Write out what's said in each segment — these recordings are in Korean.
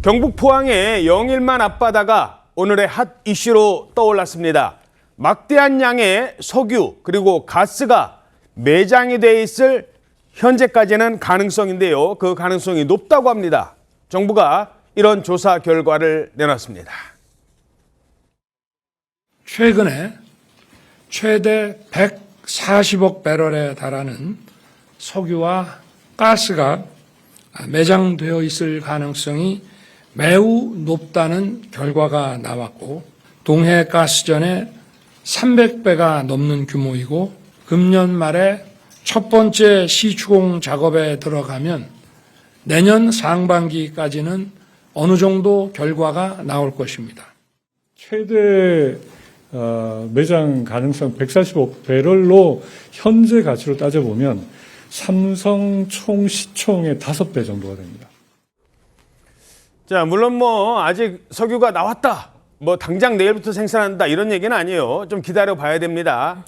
경북 포항의 영일만 앞바다가 오늘의 핫 이슈로 떠올랐습니다. 막대한 양의 석유 그리고 가스가 매장이 돼 있을 현재까지는 가능성인데요. 그 가능성이 높다고 합니다. 정부가 이런 조사 결과를 내놨습니다. 최근에 최대 140억 배럴에 달하는 석유와 가스가 매장되어 있을 가능성이 매우 높다는 결과가 나왔고, 동해 가스전의 300배가 넘는 규모이고, 금년 말에 첫 번째 시추공 작업에 들어가면 내년 상반기까지는 어느 정도 결과가 나올 것입니다. 최대 매장 가능성 140억 배럴로 현재 가치로 따져보면 삼성 총 시총의 5배 정도가 됩니다. 자, 물론 아직 석유가 나왔다, 당장 내일부터 생산한다 이런 얘기는 아니에요. 좀 기다려 봐야 됩니다.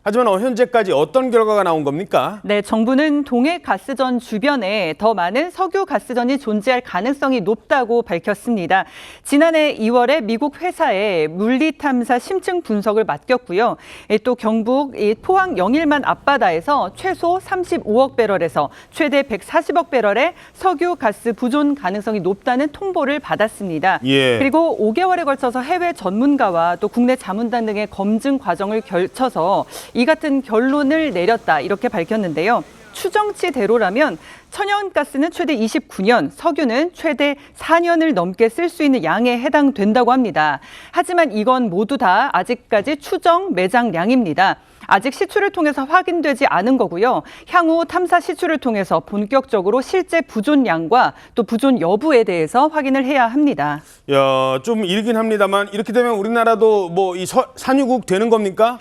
하지만 현재까지 어떤 결과가 나온 겁니까? 네, 정부는 동해 가스전 주변에 더 많은 석유 가스전이 존재할 가능성이 높다고 밝혔습니다. 지난해 2월에 미국 회사에 물리 탐사 심층 분석을 맡겼고요. 또 경북 포항 영일만 앞바다에서 최소 35억 배럴에서 최대 140억 배럴의 석유 가스 부존 가능성이 높다는 통보를 받았습니다. 예. 그리고 5개월에 걸쳐서 해외 전문가와 또 국내 자문단 등의 검증 과정을 거쳐서 이 같은 결론을 내렸다, 이렇게 밝혔는데요. 추정치대로라면 천연가스는 최대 29년, 석유는 최대 4년을 넘게 쓸 수 있는 양에 해당된다고 합니다. 하지만 이건 모두 다 아직까지 추정 매장량입니다. 아직 시추를 통해서 확인되지 않은 거고요. 향후 탐사 시추를 통해서 본격적으로 실제 부존량과 또 부존 여부에 대해서 확인을 해야 합니다. 야, 좀 일긴 합니다만 이렇게 되면 우리나라도 이 산유국 되는 겁니까?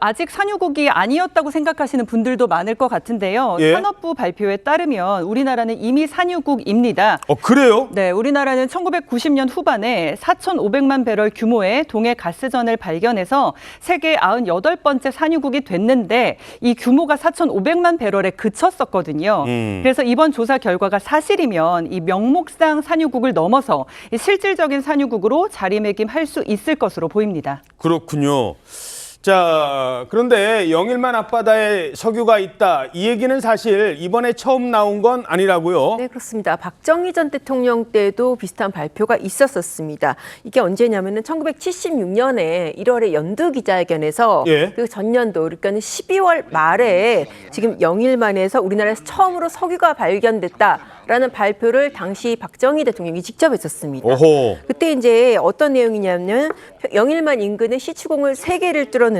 아직 산유국이 아니었다고 생각하시는 분들도 많을 것 같은데요. 예? 산업부 발표에 따르면 우리나라는 이미 산유국입니다. 그래요? 네, 우리나라는 1990년 후반에 4,500만 배럴 규모의 동해 가스전을 발견해서 세계 98번째 산유국이 됐는데 이 규모가 4,500만 배럴에 그쳤었거든요. 그래서 이번 조사 결과가 사실이면 이 명목상 산유국을 넘어서 실질적인 산유국으로 자리매김할 수 있을 것으로 보입니다. 그렇군요. 자, 그런데 영일만 앞바다에 석유가 있다, 이 얘기는 사실 이번에 처음 나온 건 아니라고요? 네, 그렇습니다. 박정희 전 대통령 때도 비슷한 발표가 있었습니다. 이게 언제냐면은 1976년에 1월에 연두 기자회견에서 예. 그 전년도, 그러니까는 12월 말에 지금 영일만에서 우리나라에서 처음으로 석유가 발견됐다라는 발표를 당시 박정희 대통령이 직접 했었습니다. 오호. 그때 이제 어떤 내용이냐면 영일만 인근에 시추공을 3개를 뚫었는데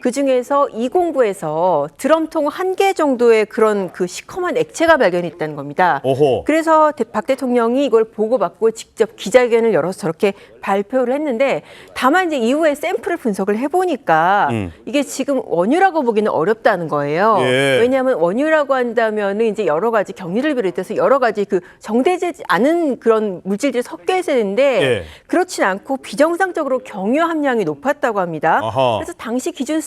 그중에서 2공구에서 드럼통 1개 정도의 그런 그 시커먼 액체가 발견했다는 겁니다. 오호. 그래서 박 대통령이 이걸 보고받고 직접 기자회견을 열어서 저렇게 발표를 했는데, 다만 이제 이후에 샘플을 분석을 해보니까 이게 지금 원유라고 보기는 어렵다는 거예요. 예. 왜냐하면 원유라고 한다면은 이제 여러 가지 경유를 비롯해서 여러 가지 그 정제되지 않은 그런 물질들이 섞여 있어야 되는데 예. 그렇진 않고 비정상적으로 경유 함량이 높았다고 합니다. 아하. 그래서 당시 기술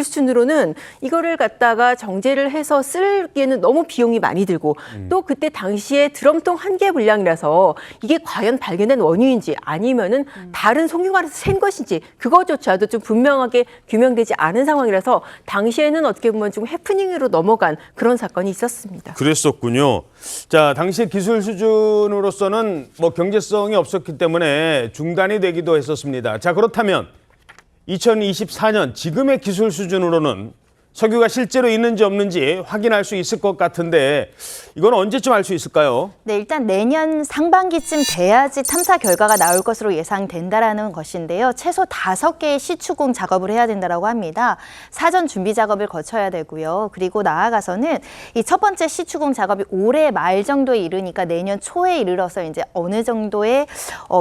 수준으로는 이거를 갖다가 정제를 해서 쓰기에는 너무 비용이 많이 들고 또 그때 당시에 드럼통 1개 분량이라서 이게 과연 발견된 원유인지 아니면은 다른 석유관에서 샌 것인지 그거조차도 좀 분명하게 규명되지 않은 상황이라서 당시에는 어떻게 보면 좀 해프닝으로 넘어간 그런 사건이 있었습니다. 그랬었군요. 자, 당시 기술 수준으로서는 경제성이 없었기 때문에 중단이 되기도 했었습니다. 자, 그렇다면 2024년 지금의 기술 수준으로는 석유가 실제로 있는지 없는지 확인할 수 있을 것 같은데 이건 언제쯤 알 수 있을까요? 네, 일단 내년 상반기쯤 돼야지 탐사 결과가 나올 것으로 예상된다라는 것인데요. 최소 5개의 시추공 작업을 해야 된다라고 합니다. 사전 준비 작업을 거쳐야 되고요. 그리고 나아가서는 이 첫 번째 시추공 작업이 올해 말 정도에 이르니까 내년 초에 이르러서 이제 어느 정도의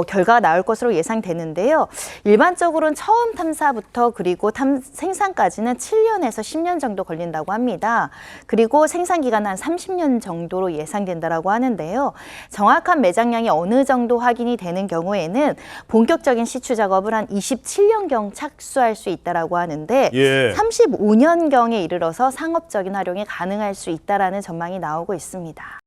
결과가 나올 것으로 예상되는데요. 일반적으로는 처음 탐사부터 그리고 생산까지는 7년에서 10년 정도 걸린다고 합니다. 그리고 생산 기간은 한 30년 정도로 예상된다라고 하는데요. 정확한 매장량이 어느 정도 확인이 되는 경우에는 본격적인 시추 작업을 한 27년경 착수할 수 있다라고 하는데 35년경에 이르러서 상업적인 활용이 가능할 수 있다라는 전망이 나오고 있습니다.